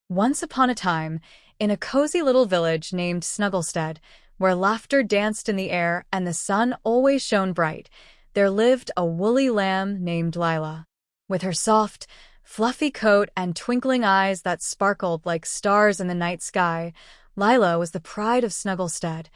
Once upon a time, in a cozy little village named Snugglestead, where laughter danced in the air and the sun always shone bright, there lived a woolly lamb named Lila. With her soft, fluffy coat and twinkling eyes that sparkled like stars in the night sky, Lila was the pride of Snugglestead.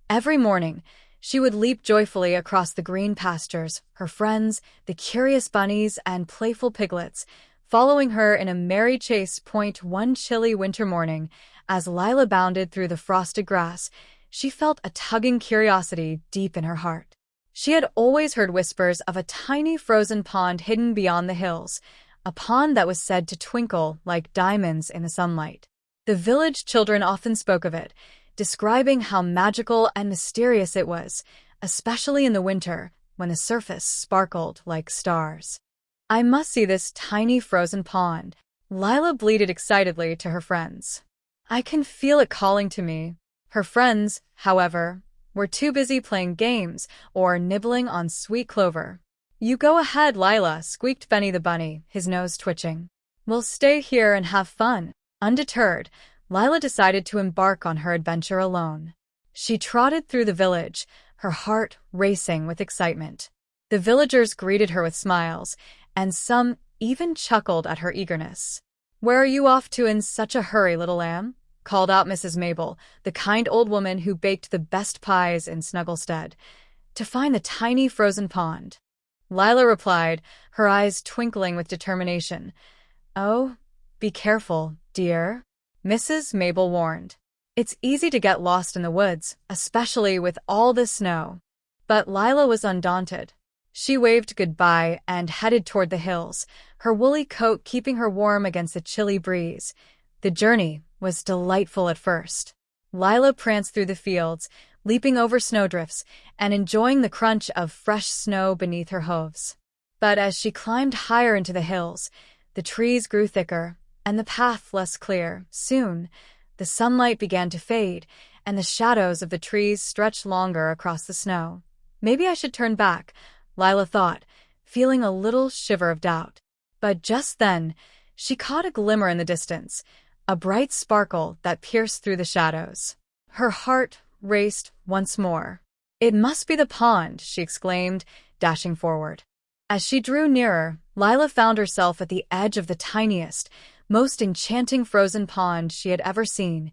Every morning, she would leap joyfully across the green pastures, her friends, the curious bunnies, and playful piglets, following her in a merry chase. One chilly winter morning, as Lila bounded through the frosted grass, she felt a tugging curiosity deep in her heart. She had always heard whispers of a tiny frozen pond hidden beyond the hills, a pond that was said to twinkle like diamonds in the sunlight. The village children often spoke of it, describing how magical and mysterious it was, especially in the winter, when the surface sparkled like stars. "I must see this tiny frozen pond," Lila bleated excitedly to her friends. "I can feel it calling to me." Her friends, however, were too busy playing games or nibbling on sweet clover. "You go ahead, Lila," squeaked Benny the bunny, his nose twitching. "We'll stay here and have fun." Undeterred, Lila decided to embark on her adventure alone. She trotted through the village, her heart racing with excitement. The villagers greeted her with smiles, and some even chuckled at her eagerness. "Where are you off to in such a hurry, little lamb?" called out Mrs. Mabel, the kind old woman who baked the best pies in Snugglestead. "To find the tiny frozen pond." Lila replied, her eyes twinkling with determination. "Oh, be careful, dear," Mrs. Mabel warned. "It's easy to get lost in the woods, especially with all this snow." But Lila was undaunted. She waved goodbye and headed toward the hills, her woolly coat keeping her warm against the chilly breeze. The journey was delightful at first. Lila pranced through the fields, leaping over snowdrifts and enjoying the crunch of fresh snow beneath her hooves. But as she climbed higher into the hills, the trees grew thicker and the path less clear. Soon, the sunlight began to fade, and the shadows of the trees stretched longer across the snow. "Maybe I should turn back," Lila thought, feeling a little shiver of doubt. But just then, she caught a glimmer in the distance, a bright sparkle that pierced through the shadows. Her heart raced once more. "It must be the pond," she exclaimed, dashing forward. As she drew nearer, Lila found herself at the edge of the tiniest, most enchanting frozen pond she had ever seen.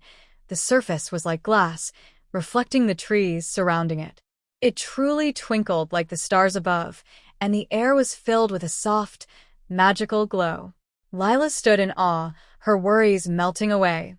The surface was like glass, reflecting the trees surrounding it. It truly twinkled like the stars above, and the air was filled with a soft, magical glow. Lila stood in awe, her worries melting away.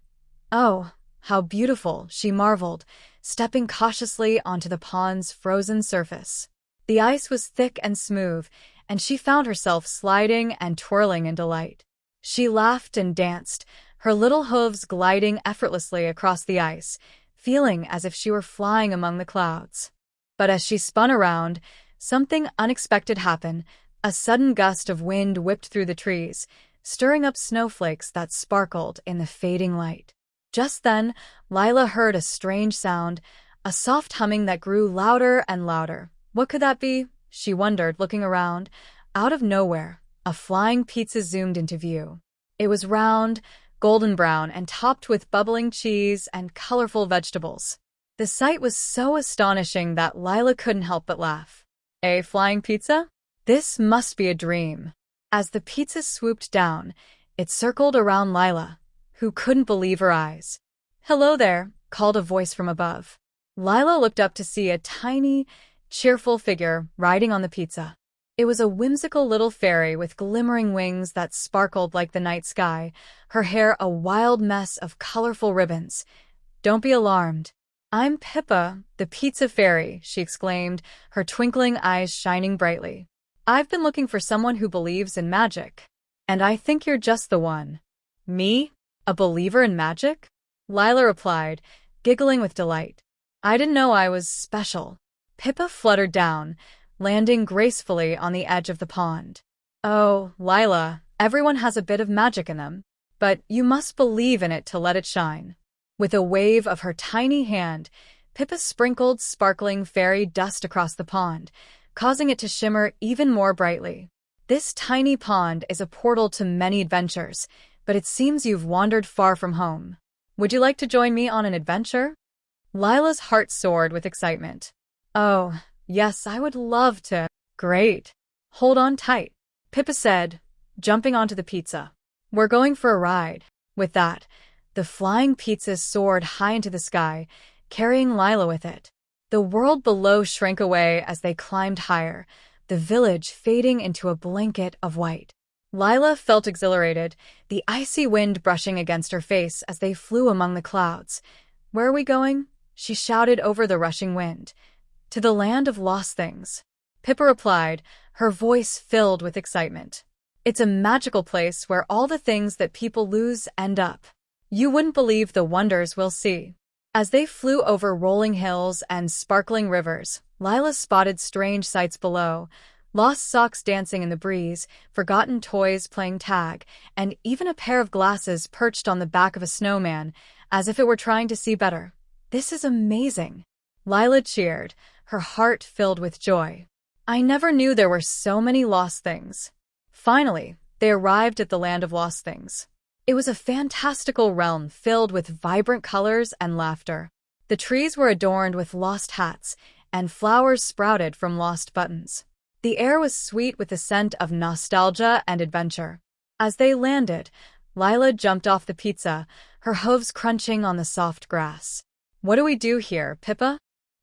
"Oh, how beautiful," she marveled, stepping cautiously onto the pond's frozen surface. The ice was thick and smooth, and she found herself sliding and twirling in delight. She laughed and danced, her little hooves gliding effortlessly across the ice, feeling as if she were flying among the clouds. But as she spun around, something unexpected happened. A sudden gust of wind whipped through the trees, stirring up snowflakes that sparkled in the fading light. Just then, Lila heard a strange sound, a soft humming that grew louder and louder. What could that be? She wondered, looking around. Out of nowhere, a flying pizza zoomed into view. It was round, golden brown, and topped with bubbling cheese and colorful vegetables. The sight was so astonishing that Lila couldn't help but laugh. "A flying pizza? This must be a dream." As the pizza swooped down, it circled around Lila, who couldn't believe her eyes. "Hello there," called a voice from above. Lila looked up to see a tiny, cheerful figure riding on the pizza. It was a whimsical little fairy with glimmering wings that sparkled like the night sky, her hair a wild mess of colorful ribbons. "Don't be alarmed. I'm Pippa, the pizza fairy," she exclaimed, her twinkling eyes shining brightly. "I've been looking for someone who believes in magic, and I think you're just the one." "Me? A believer in magic?" Lila replied, giggling with delight. "I didn't know I was special." Pippa fluttered down, landing gracefully on the edge of the pond. "Oh, Lila, everyone has a bit of magic in them, but you must believe in it to let it shine." With a wave of her tiny hand, Pippa sprinkled sparkling fairy dust across the pond, causing it to shimmer even more brightly. "This tiny pond is a portal to many adventures," but it seems you've wandered far from home. Would you like to join me on an adventure?" Lila's heart soared with excitement. "Oh, yes, I would love to." "Great. Hold on tight," Pippa said, jumping onto the pizza. "We're going for a ride." With that, the flying pizza soared high into the sky, carrying Lila with it. The world below shrank away as they climbed higher, the village fading into a blanket of white. Lila felt exhilarated, the icy wind brushing against her face as they flew among the clouds. "Where are we going?" she shouted over the rushing wind. "To the land of lost things," Pippa replied, her voice filled with excitement. "It's a magical place where all the things that people lose end up. You wouldn't believe the wonders we'll see." As they flew over rolling hills and sparkling rivers, Lila spotted strange sights below: lost socks dancing in the breeze, forgotten toys playing tag, and even a pair of glasses perched on the back of a snowman, as if it were trying to see better. "This is amazing," Lila cheered, her heart filled with joy. "I never knew there were so many lost things." Finally, they arrived at the land of lost things. It was a fantastical realm filled with vibrant colors and laughter. The trees were adorned with lost hats, and flowers sprouted from lost buttons. The air was sweet with the scent of nostalgia and adventure. As they landed, Lila jumped off the pizza, her hooves crunching on the soft grass. "What do we do here, Pippa?"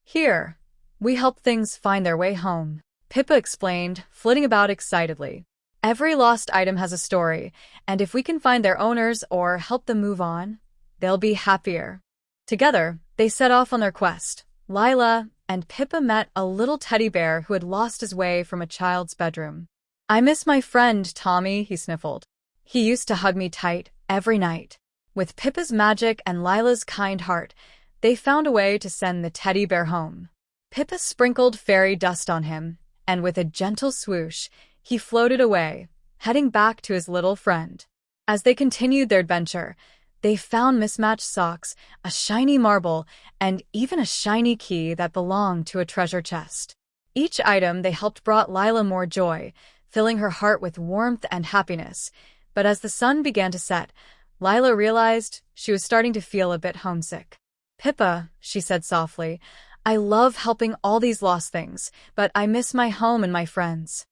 "Here, we help things find their way home," Pippa explained, flitting about excitedly. "Every lost item has a story, and if we can find their owners or help them move on, they'll be happier." Together, they set off on their quest. Lila and Pippa met a little teddy bear who had lost his way from a child's bedroom. "I miss my friend, Tommy," he sniffled. "He used to hug me tight every night." With Pippa's magic and Lila's kind heart, they found a way to send the teddy bear home. Pippa sprinkled fairy dust on him, and with a gentle swoosh, he floated away, heading back to his little friend. As they continued their adventure, they found mismatched socks, a shiny marble, and even a shiny key that belonged to a treasure chest. Each item they helped brought Lila more joy, filling her heart with warmth and happiness. But as the sun began to set, Lila realized she was starting to feel a bit homesick. "Pippa," she said softly, "I love helping all these lost things, but I miss my home and my friends."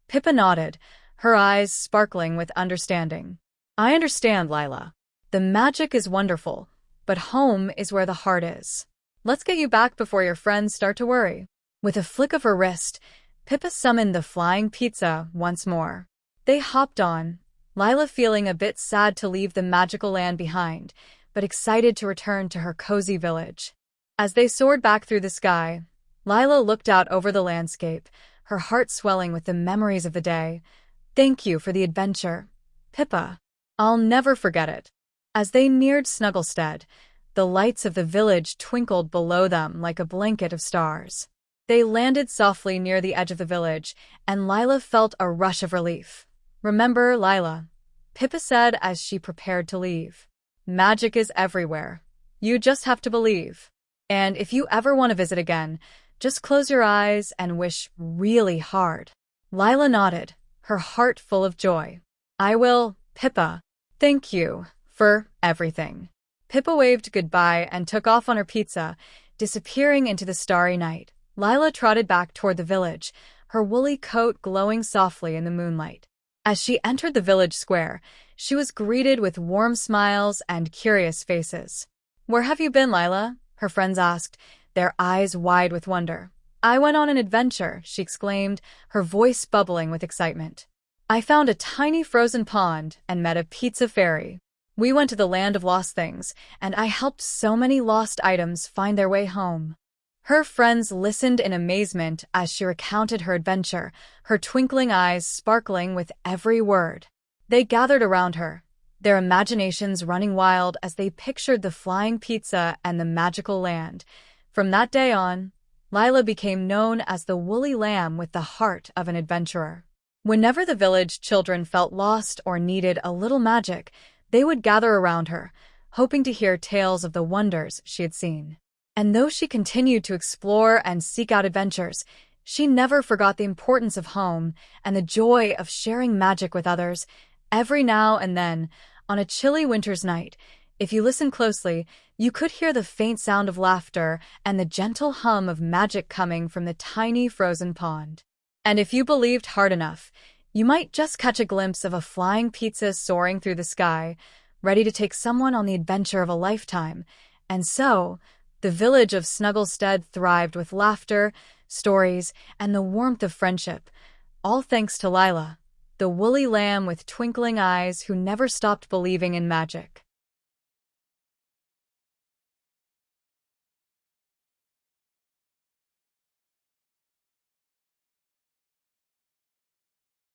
Pippa nodded, her eyes sparkling with understanding. "I understand, Lila. The magic is wonderful, but home is where the heart is. Let's get you back before your friends start to worry." With a flick of her wrist, Pippa summoned the flying pizza once more. They hopped on, Lila feeling a bit sad to leave the magical land behind, but excited to return to her cozy village. As they soared back through the sky, Lila looked out over the landscape, her heart swelling with the memories of the day. "Thank you for the adventure, Pippa. I'll never forget it." As they neared Snugglestead, the lights of the village twinkled below them like a blanket of stars. They landed softly near the edge of the village, and Lila felt a rush of relief. "Remember, Lila," Pippa said as she prepared to leave. "Magic is everywhere. You just have to believe. And if you ever want to visit again, just close your eyes and wish really hard." Lila nodded, her heart full of joy. "I will, Pippa. Thank you for everything." Pippa waved goodbye and took off on her pizza, disappearing into the starry night. Lila trotted back toward the village, her woolly coat glowing softly in the moonlight. As she entered the village square, she was greeted with warm smiles and curious faces. "Where have you been, Lila?" her friends asked, their eyes wide with wonder. "I went on an adventure," she exclaimed, her voice bubbling with excitement. "I found a tiny frozen pond and met a pizza fairy. We went to the land of lost things, and I helped so many lost items find their way home." Her friends listened in amazement as she recounted her adventure, her twinkling eyes sparkling with every word. They gathered around her, their imaginations running wild as they pictured the flying pizza and the magical land. From that day on, Lila became known as the woolly lamb with the heart of an adventurer. Whenever the village children felt lost or needed a little magic, they would gather around her, hoping to hear tales of the wonders she had seen. And though she continued to explore and seek out adventures, she never forgot the importance of home and the joy of sharing magic with others. Every now and then, On a chilly winter's night, if you listen closely, you could hear the faint sound of laughter and the gentle hum of magic coming from the tiny frozen pond. And if you believed hard enough, you might just catch a glimpse of a flying pizza soaring through the sky, ready to take someone on the adventure of a lifetime. And so, the village of Snugglestead thrived with laughter, stories, and the warmth of friendship, all thanks to Lila, the woolly lamb with twinkling eyes who never stopped believing in magic.